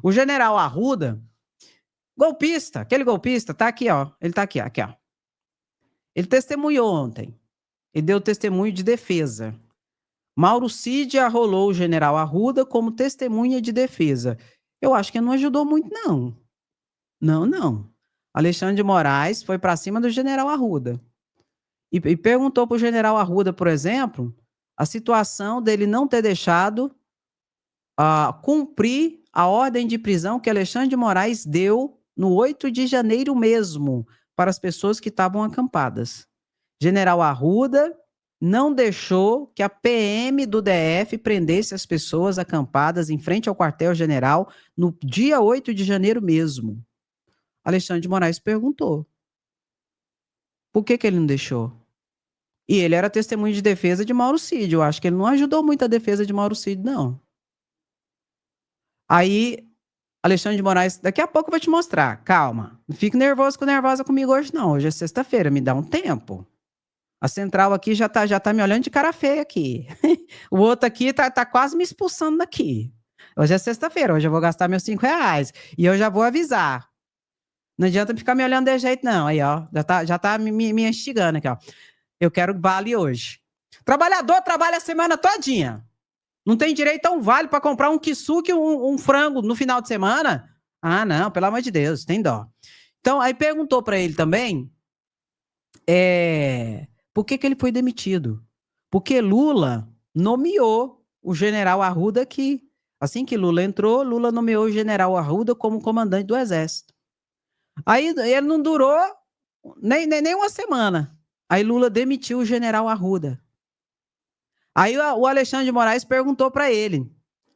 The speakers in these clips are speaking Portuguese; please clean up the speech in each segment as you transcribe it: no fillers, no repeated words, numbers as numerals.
O general Arruda, golpista, aquele golpista, tá aqui, ó. Ele tá aqui, ó. Ele testemunhou ontem. Ele deu testemunho de defesa. Mauro Cid arrolou o general Arruda como testemunha de defesa. Eu acho que não ajudou muito, não. Não. Alexandre de Moraes foi para cima do general Arruda. E perguntou para o general Arruda, por exemplo, a situação dele não ter deixado cumprir a ordem de prisão que Alexandre de Moraes deu no 8 de janeiro mesmo, para as pessoas que estavam acampadas. General Arruda não deixou que a PM do DF prendesse as pessoas acampadas em frente ao quartel-general no dia 8 de janeiro mesmo. Alexandre de Moraes perguntou. Por que ele não deixou? E ele era testemunho de defesa de Mauro Cid. Eu acho que ele não ajudou muito a defesa de Mauro Cid, não. Aí, Alexandre de Moraes, daqui a pouco eu vou te mostrar. Calma. Não fique nervosa comigo hoje, não. Hoje é sexta-feira, me dá um tempo. A central aqui já tá me olhando de cara feia aqui. O outro aqui tá quase me expulsando daqui. Hoje é sexta-feira, hoje eu vou gastar meus R$ 5. E eu já vou avisar. Não adianta ficar me olhando de jeito, não. Aí, ó, já tá me instigando aqui, ó. Eu quero vale hoje. Trabalhador trabalha a semana todinha. Não tem direito a um vale para comprar um kisuke e um frango no final de semana? Ah, não, pelo amor de Deus, tem dó. Então, aí perguntou para ele também por que ele foi demitido. Porque Lula nomeou o general Arruda aqui. Assim que Lula entrou, Lula nomeou o general Arruda como comandante do Exército. Aí ele não durou nem uma semana. Aí Lula demitiu o general Arruda. Aí o Alexandre de Moraes perguntou para ele,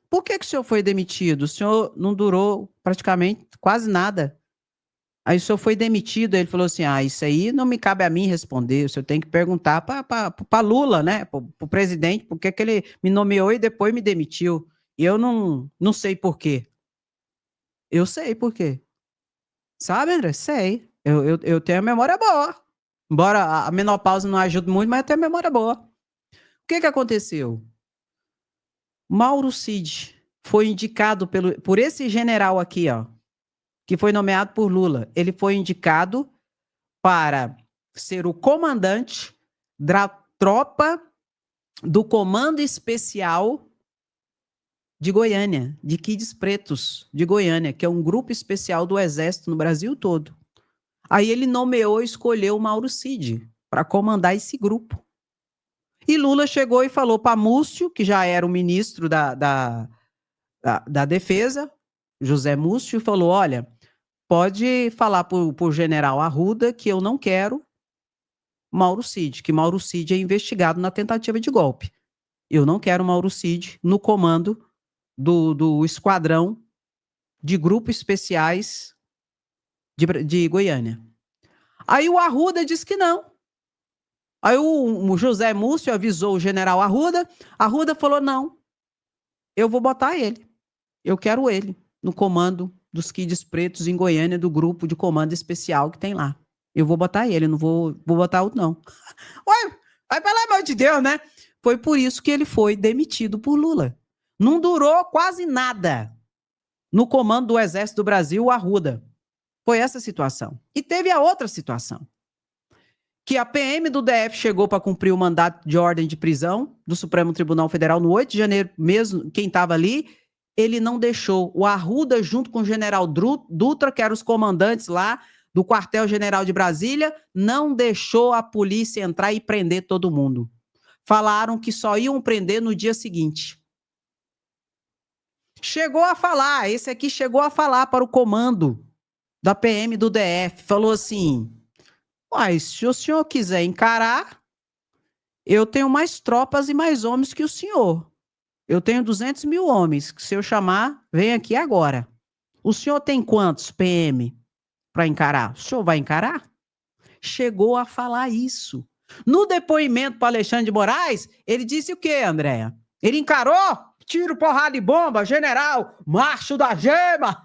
por que o senhor foi demitido? O senhor não durou praticamente quase nada. Aí o senhor foi demitido. Ele falou assim, isso aí não me cabe a mim responder, o senhor tem que perguntar para Lula, né, para o presidente, por que ele me nomeou e depois me demitiu. E eu não sei por quê. Eu sei por quê. Sabe, André? Sei. Eu tenho a memória boa. Embora a menopausa não ajude muito, mas eu tenho a memória boa. O que aconteceu? Mauro Cid foi indicado por esse general aqui, ó, que foi nomeado por Lula. Ele foi indicado para ser o comandante da tropa do Comando Especial de Goiânia, de Quides Pretos, de Goiânia, que é um grupo especial do Exército no Brasil todo. Aí ele nomeou e escolheu o Mauro Cid para comandar esse grupo. E Lula chegou e falou para Múcio, que já era o ministro da Defesa, José Múcio, falou, olha, pode falar para o general Arruda que eu não quero Mauro Cid, que Mauro Cid é investigado na tentativa de golpe. Eu não quero Mauro Cid no comando do esquadrão de grupos especiais de Goiânia. Aí o Arruda disse que não. Aí o José Múcio avisou o general Arruda. Arruda falou, não, eu vou botar ele. Eu quero ele no comando dos Quides Pretos em Goiânia, do grupo de comando especial que tem lá. Eu vou botar ele, não vou botar outro, não. Ué, mas pelo amor de Deus, né? Foi por isso que ele foi demitido por Lula. Não durou quase nada no comando do Exército do Brasil, o Arruda. Foi essa situação. E teve a outra situação, que a PM do DF chegou para cumprir o mandato de ordem de prisão do Supremo Tribunal Federal no 8 de janeiro, mesmo quem estava ali, ele não deixou. O Arruda, junto com o general Dutra, que eram os comandantes lá do quartel-general de Brasília, não deixou a polícia entrar e prender todo mundo. Falaram que só iam prender no dia seguinte. Chegou a falar, esse aqui chegou a falar para o comando da PM do DF, falou assim, mas se o senhor quiser encarar, eu tenho mais tropas e mais homens que o senhor. Eu tenho 200 mil homens, que se eu chamar, vem aqui agora. O senhor tem quantos PM para encarar? O senhor vai encarar? Chegou a falar isso. No depoimento para Alexandre de Moraes, ele disse o quê, Andréa? Ele encarou? Tiro, porrada e bomba, general, macho da gema.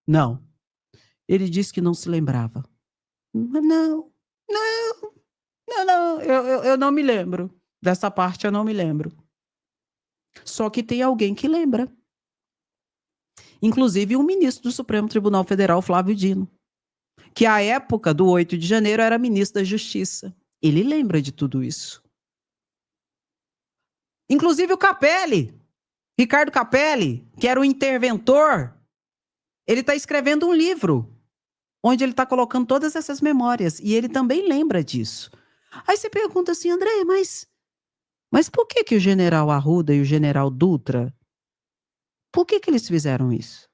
Não. Ele disse que não se lembrava. Não, eu não me lembro. Dessa parte eu não me lembro. Só que tem alguém que lembra. inclusive um ministro do Supremo Tribunal Federal, Flávio Dino, que à época do 8 de janeiro era ministro da Justiça. Ele lembra de tudo isso. Inclusive o Capelli, Ricardo Capelli, que era o interventor, ele está escrevendo um livro onde ele está colocando todas essas memórias, e ele também lembra disso. Aí você pergunta assim, André, mas por que o general Arruda e o general Dutra, por que eles fizeram isso?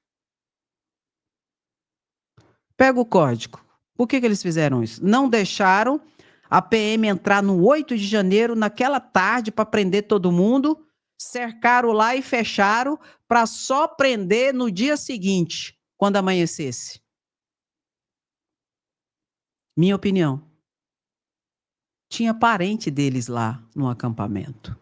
Pega o código. Por que eles fizeram isso? Não deixaram a PM entrar no 8 de janeiro, naquela tarde, para prender todo mundo, cercaram lá e fecharam para só prender no dia seguinte, quando amanhecesse. Minha opinião. Tinha parente deles lá no acampamento.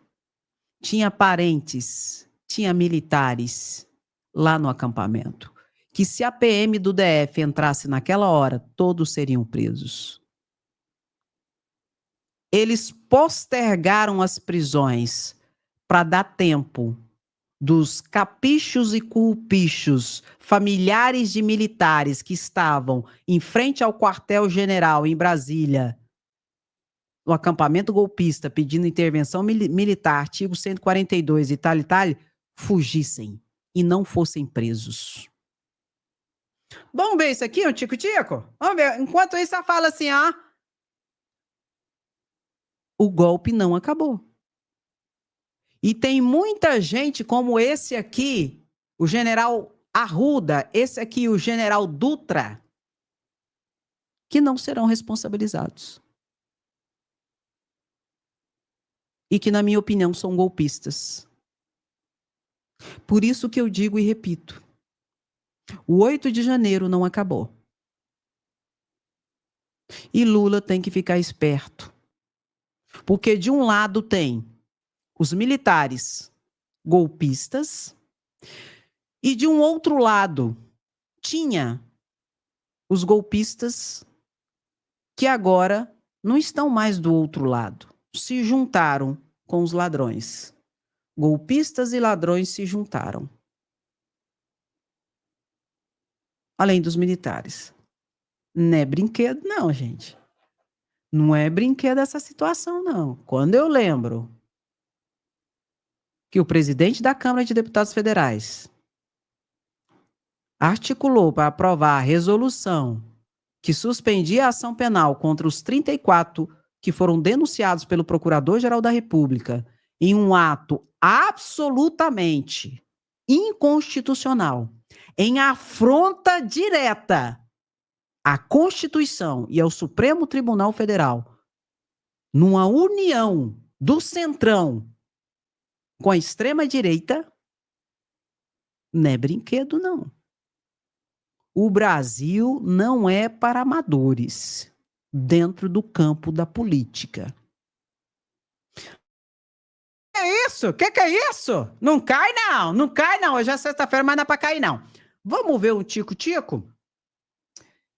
Tinha parentes, tinha militares lá no acampamento. Que se a PM do DF entrasse naquela hora, todos seriam presos. Eles postergaram as prisões para dar tempo dos capichos e currupichos, familiares de militares que estavam em frente ao quartel-general em Brasília, no acampamento golpista, pedindo intervenção militar, artigo 142 e tal, fugissem e não fossem presos. Vamos ver isso aqui, um tico-tico? Vamos ver. Enquanto isso, ela fala assim, o golpe não acabou. E tem muita gente como esse aqui, o general Arruda, esse aqui, o general Dutra, que não serão responsabilizados. E que, na minha opinião, são golpistas. Por isso que eu digo e repito, o 8 de janeiro não acabou. E Lula tem que ficar esperto. Porque de um lado tem os militares golpistas e de um outro lado tinha os golpistas que agora não estão mais do outro lado. Se juntaram com os ladrões. Golpistas e ladrões se juntaram. Além dos militares. Não é brinquedo, não, gente. Não é brinquedo essa situação, não. Quando eu lembro que o presidente da Câmara de Deputados Federais articulou para aprovar a resolução que suspendia a ação penal contra os 34 que foram denunciados pelo Procurador-Geral da República em um ato absolutamente inconstitucional, em afronta direta à Constituição e ao Supremo Tribunal Federal, numa união do Centrão com a extrema-direita, não é brinquedo, não. O Brasil não é para amadores dentro do campo da política. Que é isso? Que é isso? Não cai, não. Não cai, não. Hoje é sexta-feira, mas não é para cair, não. Vamos ver um tico-tico?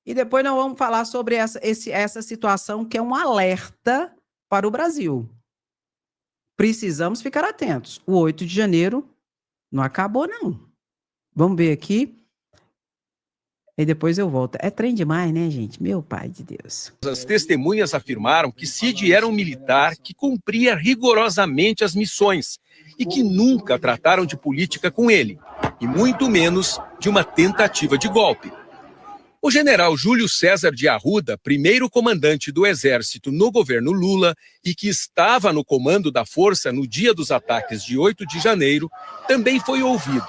E depois nós vamos falar sobre essa situação que é um alerta para o Brasil. Precisamos ficar atentos. O 8 de janeiro não acabou, não. Vamos ver aqui. E depois eu volto. É trem demais, né, gente? Meu pai de Deus. As testemunhas afirmaram que Cid era um militar que cumpria rigorosamente as missões e que nunca trataram de política com ele, e muito menos de uma tentativa de golpe. O general Júlio César de Arruda, primeiro comandante do Exército no governo Lula e que estava no comando da força no dia dos ataques de 8 de janeiro, também foi ouvido.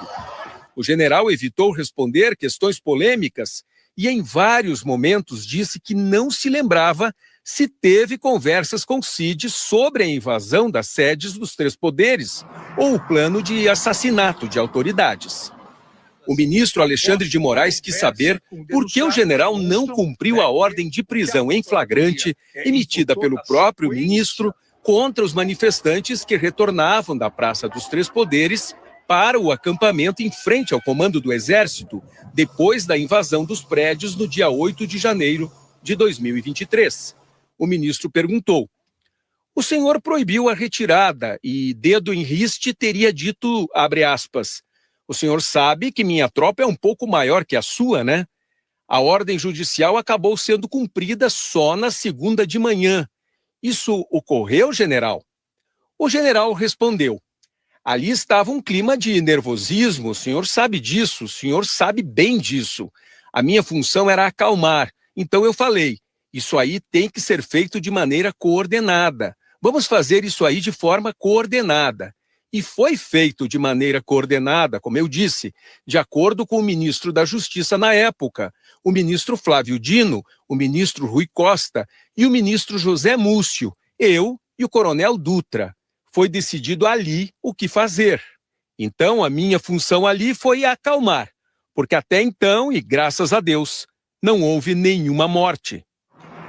O general evitou responder questões polêmicas e em vários momentos disse que não se lembrava se teve conversas com Cid sobre a invasão das sedes dos três poderes ou o plano de assassinato de autoridades. O ministro Alexandre de Moraes quis saber por que o general não cumpriu a ordem de prisão em flagrante emitida pelo próprio ministro contra os manifestantes que retornavam da Praça dos Três Poderes para o acampamento em frente ao comando do Exército, depois da invasão dos prédios no dia 8 de janeiro de 2023. O ministro perguntou: o senhor proibiu a retirada e dedo em riste teria dito, abre aspas, O senhor sabe que minha tropa é um pouco maior que a sua, né? A ordem judicial acabou sendo cumprida só na segunda de manhã. Isso ocorreu, general? O general respondeu: ali estava um clima de nervosismo, o senhor sabe disso, o senhor sabe bem disso. A minha função era acalmar, então eu falei: isso aí tem que ser feito de maneira coordenada. Vamos fazer isso aí de forma coordenada. E foi feito de maneira coordenada, como eu disse, de acordo com o ministro da Justiça na época, o ministro Flávio Dino, o ministro Rui Costa e o ministro José Múcio, eu e o coronel Dutra. Foi decidido ali o que fazer. Então, a minha função ali foi acalmar, porque até então, e graças a Deus, não houve nenhuma morte.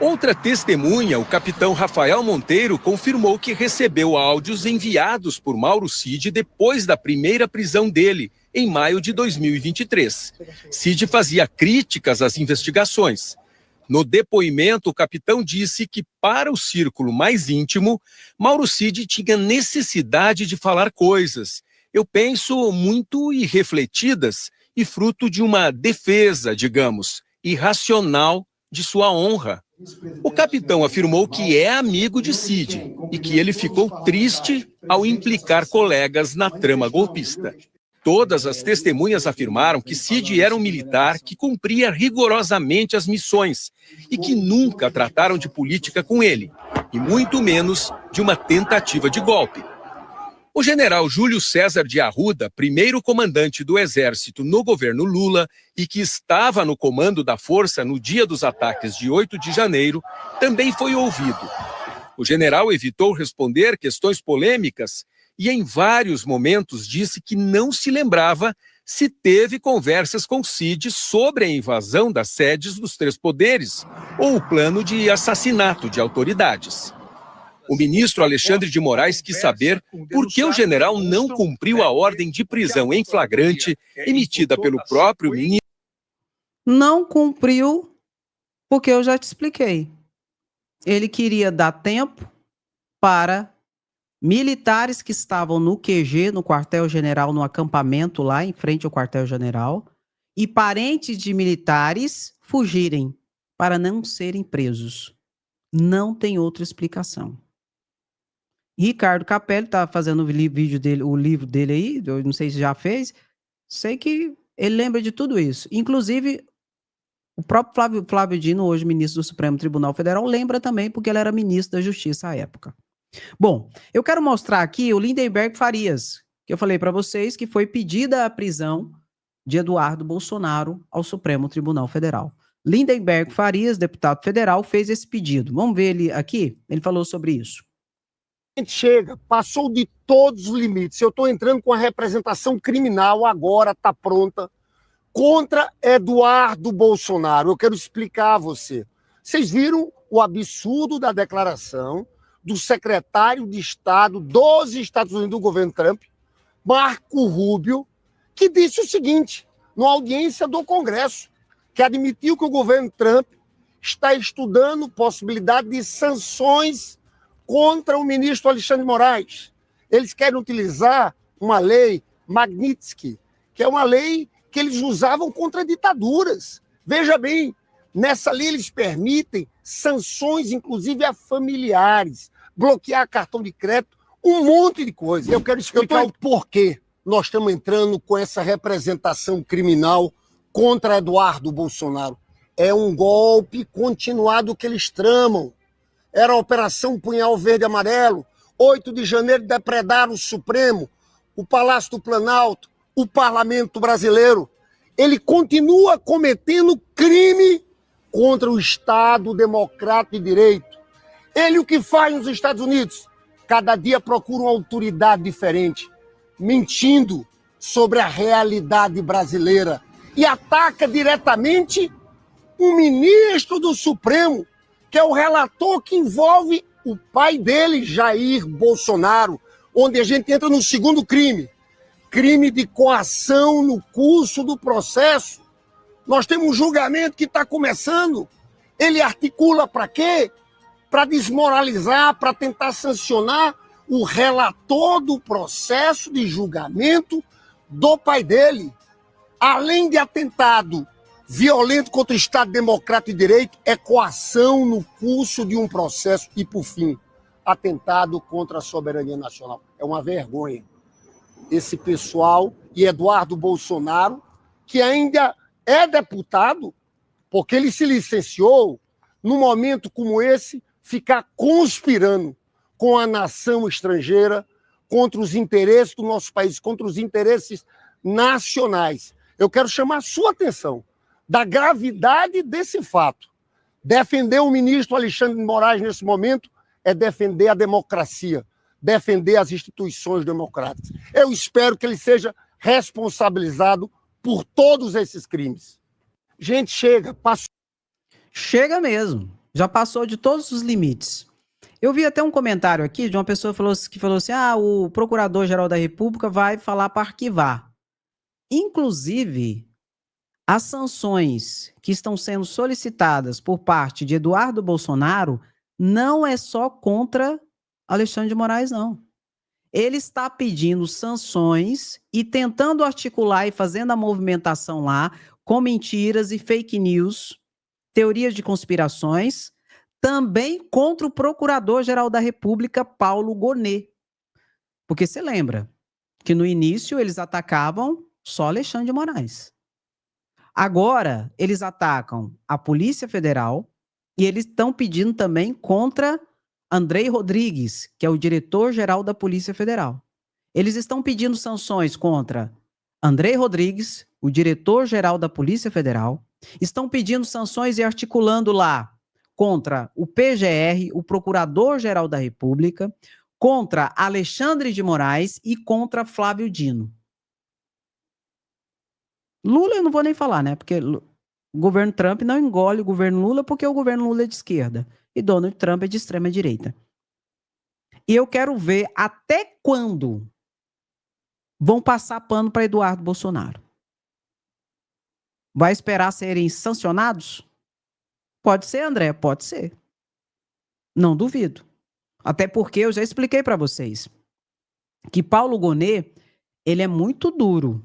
Outra testemunha, o capitão Rafael Monteiro, confirmou que recebeu áudios enviados por Mauro Cid depois da primeira prisão dele, em maio de 2023. Cid fazia críticas às investigações. No depoimento, o capitão disse que, para o círculo mais íntimo, Mauro Cid tinha necessidade de falar coisas, eu penso, muito irrefletidas e fruto de uma defesa, digamos, irracional de sua honra. O capitão afirmou que é amigo de Cid e que ele ficou triste ao implicar colegas na trama golpista. Todas as testemunhas afirmaram que Cid era um militar que cumpria rigorosamente as missões e que nunca trataram de política com ele, e muito menos de uma tentativa de golpe. O general Júlio César de Arruda, primeiro comandante do Exército no governo Lula e que estava no comando da força no dia dos ataques de 8 de janeiro, também foi ouvido. O general evitou responder questões polêmicas e em vários momentos disse que não se lembrava se teve conversas com Cid sobre a invasão das sedes dos três poderes ou o plano de assassinato de autoridades. O ministro Alexandre de Moraes quis saber por que o general não cumpriu a ordem de prisão em flagrante emitida pelo próprio ministro. Não cumpriu porque eu já te expliquei. Ele queria dar tempo para militares que estavam no QG, no quartel-general, no acampamento lá em frente ao quartel-general, e parentes de militares fugirem para não serem presos. Não tem outra explicação. Ricardo Capelli está fazendo o livro dele aí, eu não sei se já fez, sei que ele lembra de tudo isso. Inclusive, o próprio Flávio Dino, hoje ministro do Supremo Tribunal Federal, lembra também, porque ele era ministro da Justiça à época. Bom, eu quero mostrar aqui o Lindenberg Farias, que eu falei para vocês que foi pedida a prisão de Eduardo Bolsonaro ao Supremo Tribunal Federal. Lindenberg Farias, deputado federal, fez esse pedido. Vamos ver ele aqui? Ele falou sobre isso. A gente chega, passou de todos os limites. Eu estou entrando com a representação criminal, agora está pronta, contra Eduardo Bolsonaro. Eu quero explicar a você. Vocês viram o absurdo da declaração do secretário de Estado dos Estados Unidos do governo Trump, Marco Rubio, que disse o seguinte, numa audiência do Congresso, que admitiu que o governo Trump está estudando possibilidade de sanções contra o ministro Alexandre de Moraes. Eles querem utilizar uma lei Magnitsky, que é uma lei que eles usavam contra ditaduras. Veja bem, nessa lei eles permitem sanções, inclusive a familiares, bloquear cartão de crédito, um monte de coisa. Eu quero explicar o porquê nós estamos entrando com essa representação criminal contra Eduardo Bolsonaro. É um golpe continuado que eles tramam. Era a Operação Punhal Verde e Amarelo, 8 de janeiro depredaram o Supremo, o Palácio do Planalto, o Parlamento brasileiro. Ele continua cometendo crime contra o Estado democrático de direito. Ele o que faz nos Estados Unidos? Cada dia procura uma autoridade diferente, mentindo sobre a realidade brasileira e ataca diretamente um ministro do Supremo, que é o relator que envolve o pai dele, Jair Bolsonaro, onde a gente entra no segundo crime, crime de coação no curso do processo. Nós temos um julgamento que está começando, ele articula para quê? Para desmoralizar, para tentar sancionar o relator do processo de julgamento do pai dele, além de atentado violento contra o Estado Democrático de Direito, é coação no curso de um processo e, por fim, atentado contra a soberania nacional. É uma vergonha. Esse pessoal e Eduardo Bolsonaro, que ainda é deputado, porque ele se licenciou, num momento como esse, ficar conspirando com a nação estrangeira contra os interesses do nosso país, contra os interesses nacionais. Eu quero chamar a sua atenção da gravidade desse fato. Defender o ministro Alexandre de Moraes nesse momento é defender a democracia, defender as instituições democráticas. Eu espero que ele seja responsabilizado por todos esses crimes. Gente, chega, passou. Chega mesmo. Já passou de todos os limites. Eu vi até um comentário aqui de uma pessoa que falou assim: o Procurador-Geral da República vai falar para arquivar. Inclusive, as sanções que estão sendo solicitadas por parte de Eduardo Bolsonaro não é só contra Alexandre de Moraes, não. Ele está pedindo sanções e tentando articular e fazendo a movimentação lá com mentiras e fake news, teorias de conspirações, também contra o Procurador-Geral da República, Paulo Gonet. Porque você lembra que no início eles atacavam só Alexandre de Moraes. Agora, eles atacam a Polícia Federal e eles estão pedindo também contra Andrei Rodrigues, que é o diretor-geral da Polícia Federal. Eles estão pedindo sanções contra Andrei Rodrigues, o diretor-geral da Polícia Federal. Estão pedindo sanções e articulando lá contra o PGR, o Procurador-Geral da República, contra Alexandre de Moraes e contra Flávio Dino. Lula eu não vou nem falar, né? Porque o governo Trump não engole o governo Lula porque o governo Lula é de esquerda e Donald Trump é de extrema direita. E eu quero ver até quando vão passar pano para Eduardo Bolsonaro. Vai esperar serem sancionados? Pode ser, André, pode ser. Não duvido. Até porque eu já expliquei para vocês que Paulo Gonet, ele é muito duro.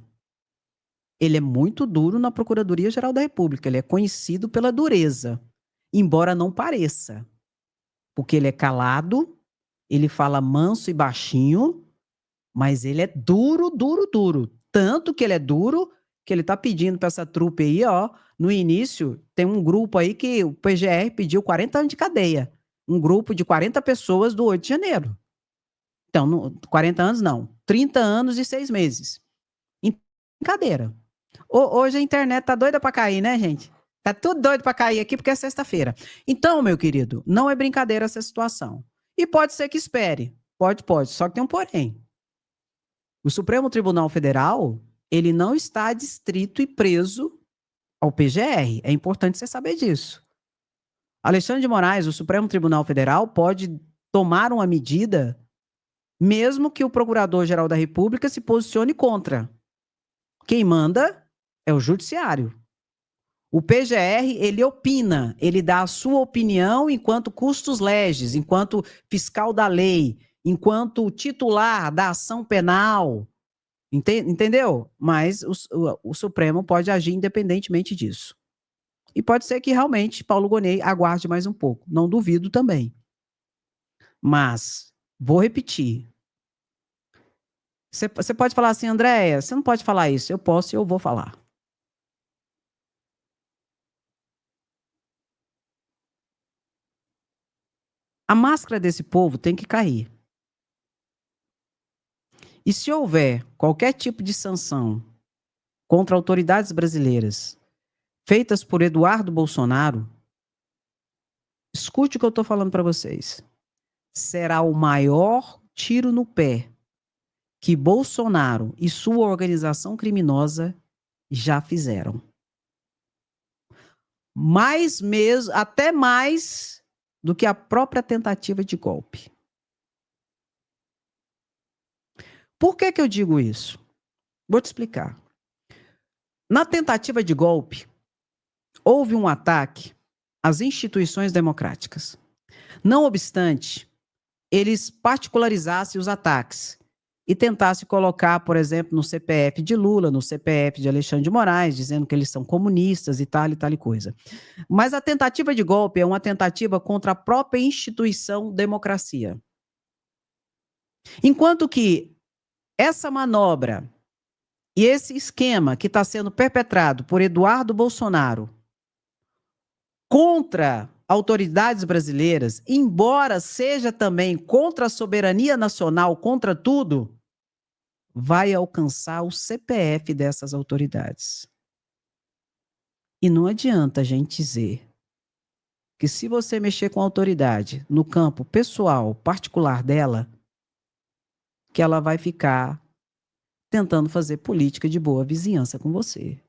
Ele é muito duro na Procuradoria-Geral da República. Ele é conhecido pela dureza, embora não pareça. Porque ele é calado, ele fala manso e baixinho, mas ele é duro, duro, duro. Tanto que ele é duro que ele tá pedindo para essa trupe aí, ó, no início, tem um grupo aí que o PGR pediu 40 anos de cadeia. Um grupo de 40 pessoas do 8 de janeiro. Então, 40 anos não, 30 anos e 6 meses. Brincadeira. Hoje a internet tá doida para cair, né, gente? Tá tudo doido para cair aqui porque é sexta-feira. Então, meu querido, não é brincadeira essa situação. E pode ser que espere. Pode, só que tem um porém. O Supremo Tribunal Federal, ele não está adstrito e preso ao PGR. É importante você saber disso. Alexandre de Moraes, o Supremo Tribunal Federal, pode tomar uma medida mesmo que o Procurador-Geral da República se posicione contra. Quem manda é o Judiciário. O PGR, ele opina, ele dá a sua opinião enquanto custos legis, enquanto fiscal da lei, enquanto titular da ação penal. Entendeu? Mas o Supremo pode agir independentemente disso. E pode ser que realmente Paulo Gonet aguarde mais um pouco. Não duvido também. Mas, vou repetir. Você pode falar assim, Andréia, você não pode falar isso. Eu posso e eu vou falar. A máscara desse povo tem que cair. E se houver qualquer tipo de sanção contra autoridades brasileiras feitas por Eduardo Bolsonaro, escute o que eu estou falando para vocês. Será o maior tiro no pé que Bolsonaro e sua organização criminosa já fizeram. Até mais do que a própria tentativa de golpe. Por que eu digo isso? Vou te explicar. Na tentativa de golpe, houve um ataque às instituições democráticas. Não obstante, eles particularizassem os ataques e tentasse colocar, por exemplo, no CPF de Lula, no CPF de Alexandre de Moraes, dizendo que eles são comunistas e tal e coisa. Mas a tentativa de golpe é uma tentativa contra a própria instituição democracia. Enquanto que essa manobra e esse esquema que está sendo perpetrado por Eduardo Bolsonaro contra autoridades brasileiras, embora seja também contra a soberania nacional, contra tudo, vai alcançar o CPF dessas autoridades. E não adianta a gente dizer que se você mexer com a autoridade no campo pessoal, particular dela, que ela vai ficar tentando fazer política de boa vizinhança com você.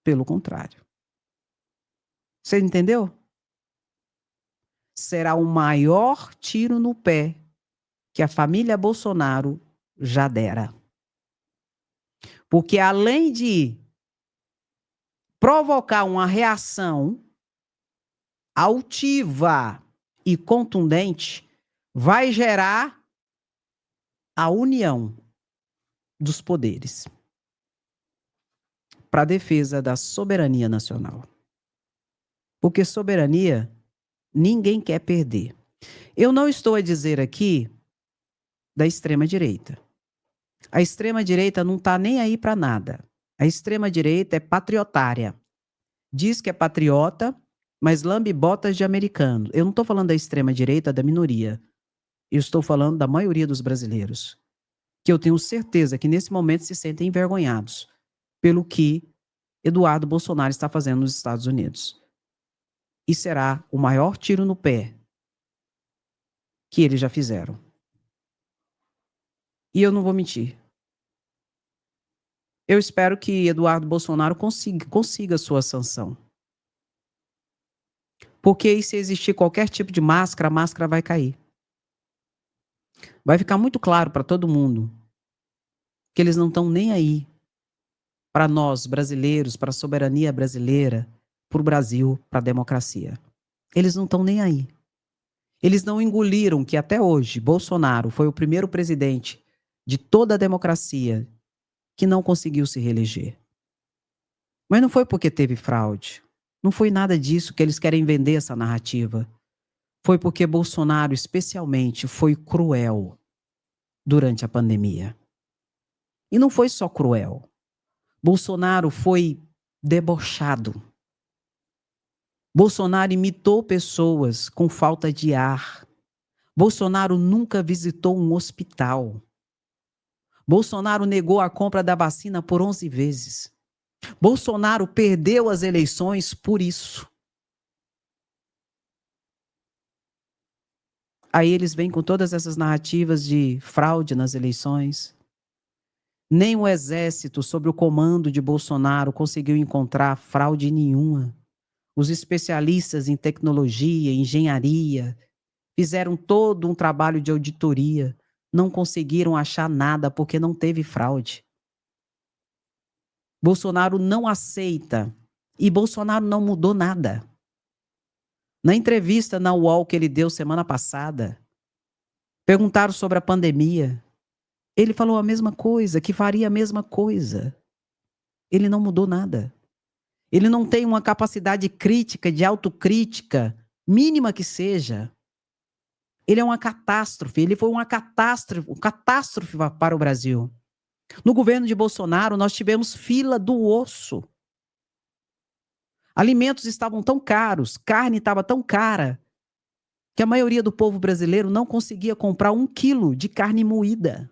Pelo contrário. Você entendeu? Será o maior tiro no pé que a família Bolsonaro já dera. Porque além de provocar uma reação altiva e contundente, vai gerar a união dos poderes para a defesa da soberania nacional. Porque soberania ninguém quer perder. Eu não estou a dizer aqui da extrema-direita. A extrema-direita não está nem aí para nada. A extrema-direita é patriotária. Diz que é patriota, mas lambe botas de americano. Eu não estou falando da extrema-direita, da minoria. Eu estou falando da maioria dos brasileiros. Que eu tenho certeza que nesse momento se sentem envergonhados pelo que Eduardo Bolsonaro está fazendo nos Estados Unidos. E será o maior tiro no pé que eles já fizeram. E eu não vou mentir. Eu espero que Eduardo Bolsonaro consiga a sua sanção. Porque se existir qualquer tipo de máscara, a máscara vai cair. Vai ficar muito claro para todo mundo que eles não estão nem aí para nós, brasileiros, para a soberania brasileira, para o Brasil, para a democracia. Eles não estão nem aí. Eles não engoliram que até hoje Bolsonaro foi o primeiro presidente de toda a democracia que não conseguiu se reeleger. Mas não foi porque teve fraude. Não foi nada disso que eles querem vender essa narrativa. Foi porque Bolsonaro, especialmente, foi cruel durante a pandemia. E não foi só cruel. Bolsonaro foi debochado. Bolsonaro imitou pessoas com falta de ar. Bolsonaro nunca visitou um hospital. Bolsonaro negou a compra da vacina por 11 vezes. Bolsonaro perdeu as eleições por isso. Aí eles vêm com todas essas narrativas de fraude nas eleições. Nem o exército, sob o comando de Bolsonaro, conseguiu encontrar fraude nenhuma. Os especialistas em tecnologia, engenharia, fizeram todo um trabalho de auditoria. Não conseguiram achar nada porque não teve fraude. Bolsonaro não aceita. E Bolsonaro não mudou nada. Na entrevista na UOL que ele deu semana passada, perguntaram sobre a pandemia. Ele falou a mesma coisa, que faria a mesma coisa. Ele não mudou nada. Ele não tem uma capacidade crítica, de autocrítica, mínima que seja. Ele é uma catástrofe. Ele foi uma catástrofe para o Brasil. No governo de Bolsonaro, nós tivemos fila do osso. Alimentos estavam tão caros, carne estava tão cara, que a maioria do povo brasileiro não conseguia comprar 1 quilo de carne moída.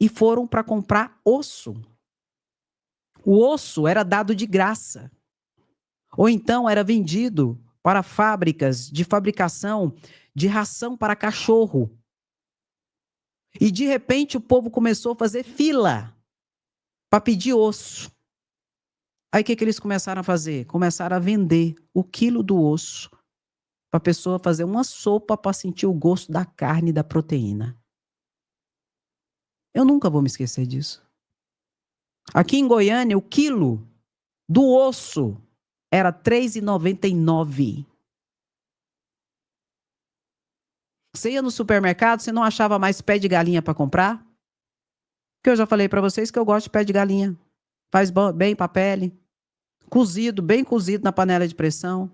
E foram para comprar osso. O osso era dado de graça. Ou então era vendido para fábricas de fabricação de ração para cachorro. E de repente o povo começou a fazer fila para pedir osso. Aí o que eles começaram a fazer? Começaram a vender o quilo do osso para a pessoa fazer uma sopa para sentir o gosto da carne e da proteína. Eu nunca vou me esquecer disso. Aqui em Goiânia, o quilo do osso era R$ 3,99. Você ia no supermercado, você não achava mais pé de galinha para comprar? Porque eu já falei para vocês que eu gosto de pé de galinha. Faz bem para a pele. Cozido, bem cozido na panela de pressão.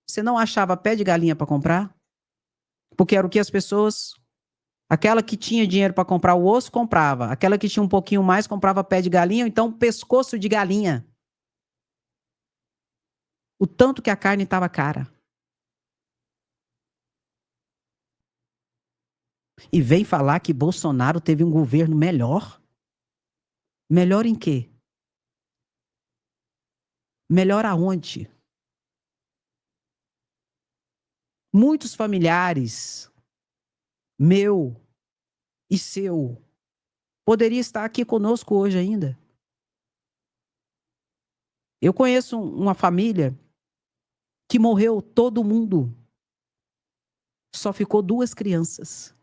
Você não achava pé de galinha para comprar? Porque era o que as pessoas... Aquela que tinha dinheiro para comprar o osso, comprava. Aquela que tinha um pouquinho mais, comprava pé de galinha, ou então pescoço de galinha. O tanto que a carne estava cara. E vem falar que Bolsonaro teve um governo melhor? Melhor em quê? Melhor aonde? Muitos familiares, meu e seu, poderia estar aqui conosco hoje ainda. Eu conheço uma família que morreu todo mundo. Só ficou 2 crianças.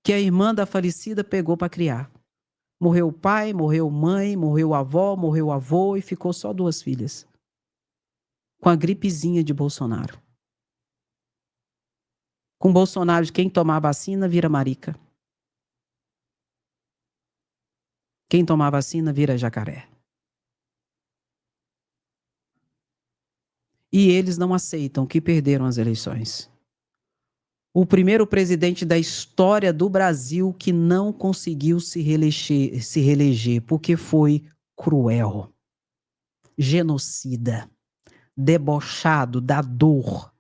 Que a irmã da falecida pegou para criar. Morreu o pai, morreu mãe, morreu a avó, morreu o avô e ficou só 2 filhas. Com a gripezinha de Bolsonaro. Com Bolsonaro, quem tomar vacina vira marica. Quem tomar vacina vira jacaré. E eles não aceitam que perderam as eleições. O primeiro presidente da história do Brasil que não conseguiu se reeleger porque foi cruel, genocida, debochado da dor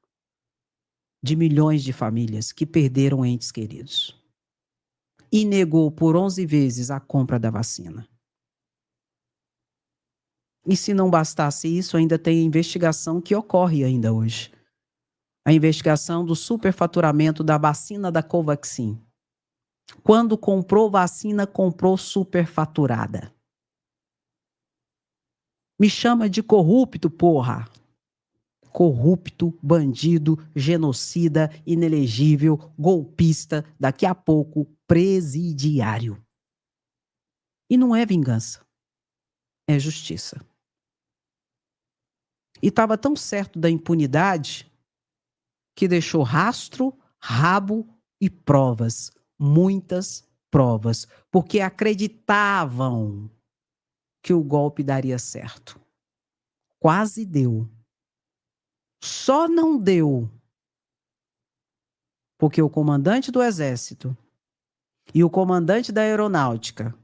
de milhões de famílias que perderam entes queridos. E negou por 11 vezes a compra da vacina. E se não bastasse isso, ainda tem a investigação que ocorre ainda hoje. A investigação do superfaturamento da vacina da Covaxin. Quando comprou vacina, comprou superfaturada. Me chama de corrupto, porra. Corrupto, bandido, genocida, inelegível, golpista, daqui a pouco presidiário. E não é vingança, é justiça. E estava tão certo da impunidade que deixou rastro, rabo e provas, muitas provas, porque acreditavam que o golpe daria certo. Quase deu. Só não deu porque o comandante do Exército e o comandante da Aeronáutica,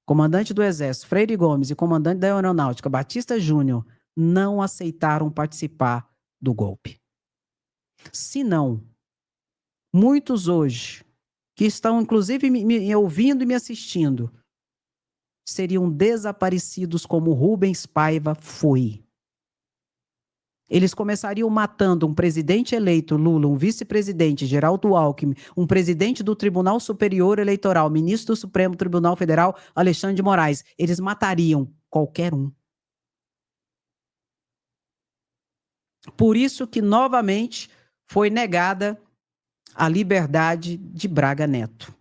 comandante do Exército, Freire Gomes, e comandante da Aeronáutica, Batista Júnior, não aceitaram participar do golpe. Se não, muitos hoje, que estão inclusive me ouvindo e me assistindo, seriam desaparecidos como Rubens Paiva foi. Eles começariam matando um presidente eleito, Lula, um vice-presidente, Geraldo Alckmin, um presidente do Tribunal Superior Eleitoral, ministro do Supremo Tribunal Federal, Alexandre de Moraes. Eles matariam qualquer um. Por isso que, novamente, foi negada a liberdade de Braga Neto.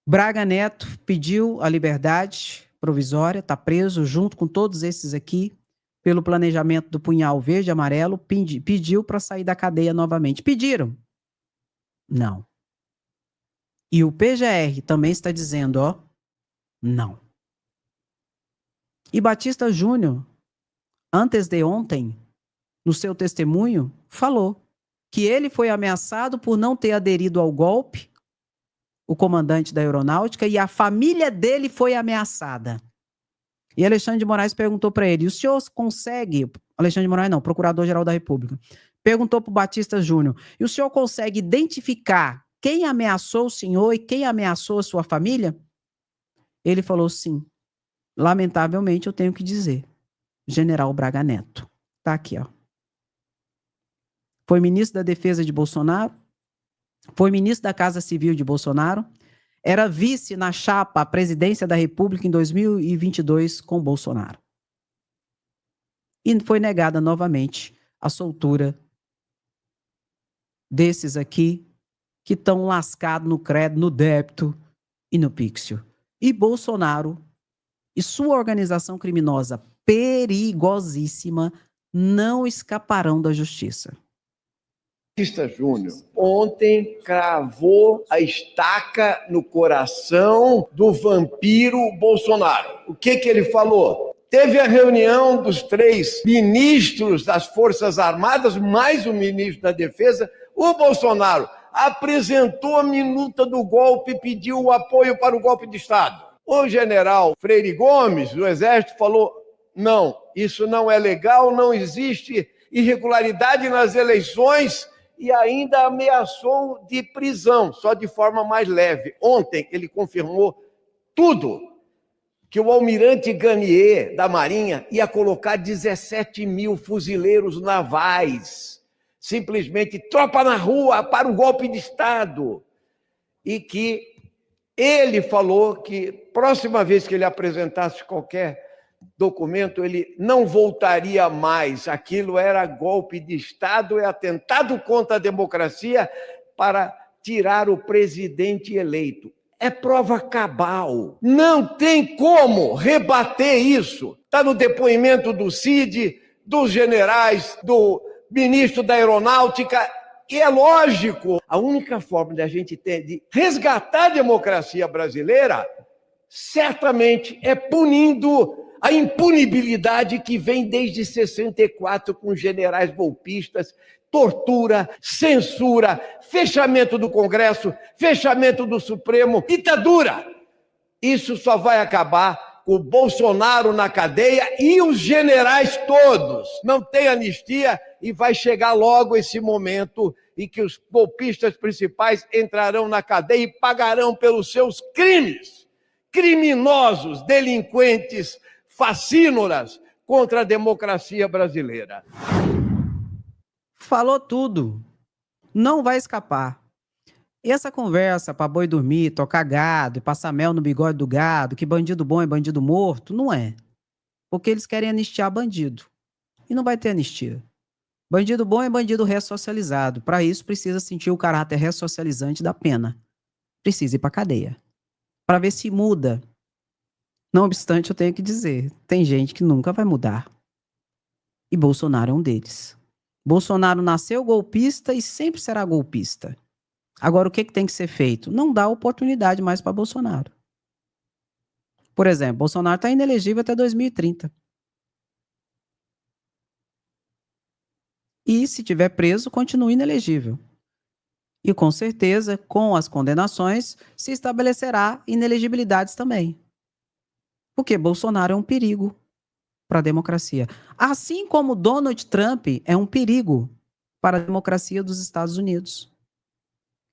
Braga Neto pediu a liberdade provisória, está preso junto com todos esses aqui, pelo planejamento do punhal verde e amarelo, pediu para sair da cadeia novamente. Pediram? Não. E o PGR também está dizendo, ó, não. E Batista Júnior, antes de ontem, no seu testemunho, falou que ele foi ameaçado por não ter aderido ao golpe, o comandante da Aeronáutica, e a família dele foi ameaçada. E Alexandre de Moraes perguntou para ele, o senhor consegue... Alexandre de Moraes não, Procurador-Geral da República. Perguntou para o Batista Júnior, e o senhor consegue identificar quem ameaçou o senhor e quem ameaçou a sua família? Ele falou, sim. Lamentavelmente, eu tenho que dizer. General Braga Neto. Tá aqui, ó. Foi ministro da Defesa de Bolsonaro, foi ministro da Casa Civil de Bolsonaro, era vice na chapa à presidência da República em 2022 com Bolsonaro. E foi negada novamente a soltura desses aqui que estão lascados no crédito, no débito e no pixel. E Bolsonaro e sua organização criminosa perigosíssima não escaparão da justiça. Batista Júnior ontem cravou a estaca no coração do vampiro Bolsonaro. O que ele falou? Teve a reunião dos 3 ministros das Forças Armadas, mais o ministro da Defesa. O Bolsonaro apresentou a minuta do golpe e pediu o apoio para o golpe de Estado. O general Freire Gomes, do Exército, falou: não, isso não é legal, não existe irregularidade nas eleições, e ainda ameaçou de prisão, só de forma mais leve. Ontem ele confirmou tudo, que o almirante Garnier, da Marinha, ia colocar 17 mil fuzileiros navais, simplesmente tropa na rua para o golpe de Estado, e que ele falou que próxima vez que ele apresentasse qualquer documento, ele não voltaria mais. Aquilo era golpe de Estado, é atentado contra a democracia para tirar o presidente eleito. É prova cabal. Não tem como rebater isso. Está no depoimento do Cid, dos generais, do ministro da Aeronáutica. E é lógico, a única forma de a gente ter de resgatar a democracia brasileira, certamente, é punindo a impunibilidade que vem desde 64 com generais golpistas, tortura, censura, fechamento do Congresso, fechamento do Supremo, ditadura. Isso só vai acabar com o Bolsonaro na cadeia e os generais todos. Não tem anistia e vai chegar logo esse momento em que os golpistas principais entrarão na cadeia e pagarão pelos seus crimes. Criminosos, delinquentes, facínoras contra a democracia brasileira. Falou tudo. Não vai escapar. E essa conversa para boi dormir, tocar gado e passar mel no bigode do gado, que bandido bom é bandido morto, não é. Porque eles querem anistiar bandido. E não vai ter anistia. Bandido bom é bandido ressocializado. Para isso, precisa sentir o caráter ressocializante da pena. Precisa ir para cadeia. Para ver se muda. Não obstante, eu tenho que dizer, tem gente que nunca vai mudar. E Bolsonaro é um deles. Bolsonaro nasceu golpista e sempre será golpista. Agora, o que tem que ser feito? Não dá oportunidade mais para Bolsonaro. Por exemplo, Bolsonaro está inelegível até 2030. E, se tiver preso, continua inelegível. E, com certeza, com as condenações, se estabelecerá inelegibilidades também. Porque Bolsonaro é um perigo para a democracia. Assim como Donald Trump é um perigo para a democracia dos Estados Unidos.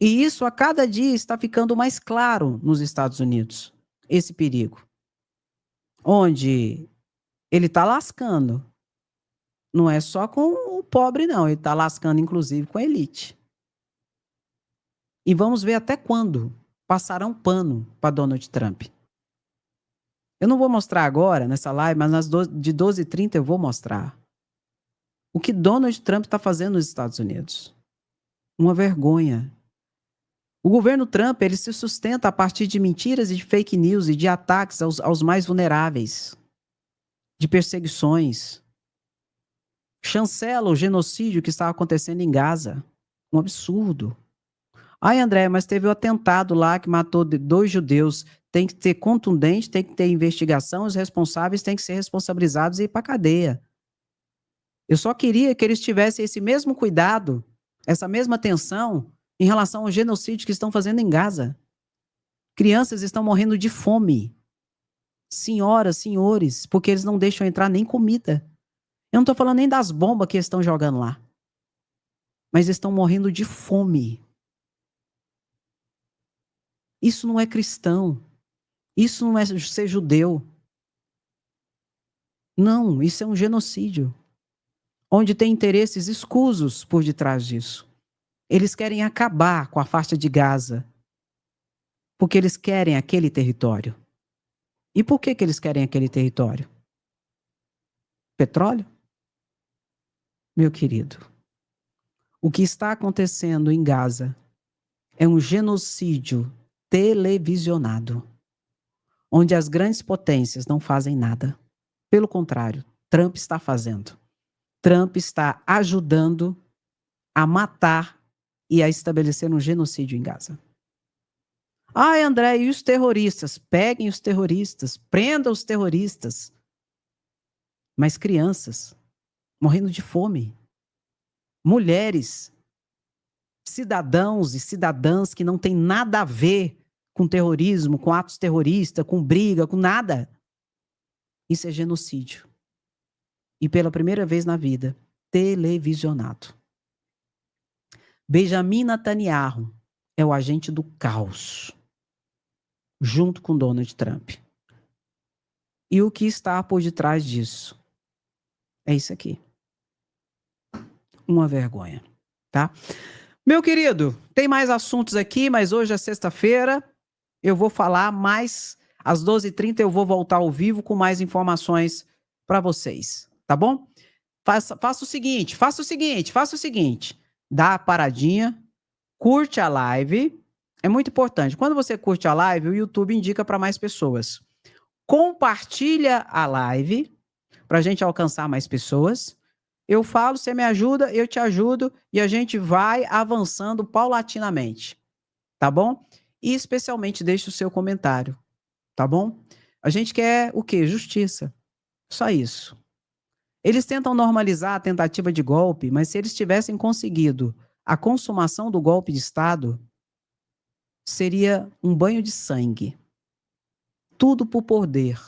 E isso a cada dia está ficando mais claro nos Estados Unidos, esse perigo. Onde ele está lascando. Não é só com o pobre, não. Ele está lascando, inclusive, com a elite. E vamos ver até quando passarão pano para Donald Trump. Eu não vou mostrar agora, nessa live, mas de 12h30 eu vou mostrar. O que Donald Trump está fazendo nos Estados Unidos. Uma vergonha. O governo Trump, ele se sustenta a partir de mentiras e de fake news e de ataques aos mais vulneráveis. De perseguições. Chancela o genocídio que estava acontecendo em Gaza. Um absurdo. Ai, André, mas teve o atentado lá que matou 2 judeus. Tem que ter contundente, tem que ter investigação, os responsáveis têm que ser responsabilizados e ir para a cadeia. Eu só queria que eles tivessem esse mesmo cuidado, essa mesma atenção em relação ao genocídio que estão fazendo em Gaza. Crianças estão morrendo de fome. Senhoras, senhores, porque eles não deixam entrar nem comida. Eu não estou falando nem das bombas que eles estão jogando lá. Mas estão morrendo de fome. Isso não é cristão. Isso não é ser judeu. Não, isso é um genocídio. Onde tem interesses escusos por detrás disso. Eles querem acabar com a faixa de Gaza. Porque eles querem aquele território. E por que eles querem aquele território? Petróleo? Meu querido, o que está acontecendo em Gaza é um genocídio televisionado, onde as grandes potências não fazem nada. Pelo contrário, Trump está fazendo. Trump está ajudando a matar e a estabelecer um genocídio em Gaza. Ai, André, e os terroristas? Peguem os terroristas, prendam os terroristas. Mas crianças morrendo de fome, mulheres, cidadãos e cidadãs que não têm nada a ver com terrorismo, com atos terroristas, com briga, com nada. Isso é genocídio. E pela primeira vez na vida, televisionado. Benjamin Netanyahu é o agente do caos, junto com Donald Trump. E o que está por detrás disso? É isso aqui. Uma vergonha, tá? Meu querido, tem mais assuntos aqui, mas hoje é sexta-feira. Eu vou falar mais. Às 12h30 eu vou voltar ao vivo com mais informações para vocês, tá bom? Faça o seguinte. Dá a paradinha, curte a live. É muito importante. Quando você curte a live, o YouTube indica para mais pessoas. Compartilha a live para a gente alcançar mais pessoas. Eu falo, você me ajuda, eu te ajudo e a gente vai avançando paulatinamente, tá bom? E especialmente deixe o seu comentário, tá bom? A gente quer o quê? Justiça. Só isso. Eles tentam normalizar a tentativa de golpe, mas se eles tivessem conseguido a consumação do golpe de Estado, seria um banho de sangue. Tudo por poder.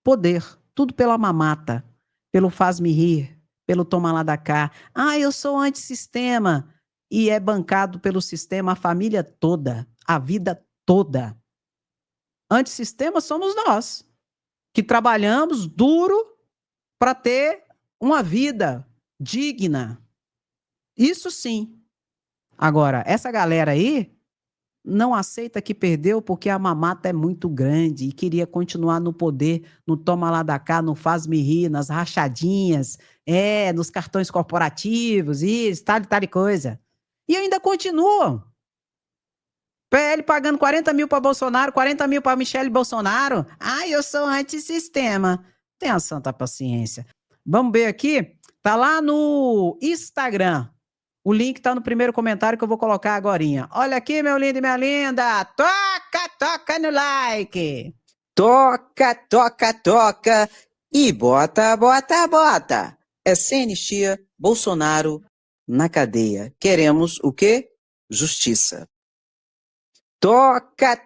Poder. Tudo pela mamata, pelo faz-me rir, pelo toma lá da cá. Ah, eu sou antissistema. E é bancado pelo sistema a família toda, a vida toda. Antissistema somos nós, que trabalhamos duro para ter uma vida digna. Isso sim. Agora, essa galera aí não aceita que perdeu porque a mamata é muito grande e queria continuar no poder, no toma lá da cá, no faz-me rir, nas rachadinhas, nos cartões corporativos, isso, tal e coisa. E ainda continuam. PL pagando 40 mil para Bolsonaro, 40 mil para Michele Bolsonaro. Ah, eu sou antissistema. Tenha santa paciência. Vamos ver aqui. Tá lá no Instagram. O link tá no primeiro comentário que eu vou colocar agorinha. Olha aqui, meu lindo e minha linda. Toca no like. Toca. E bota. É sem anistia, Bolsonaro na cadeia. Queremos o quê? Justiça. Toca.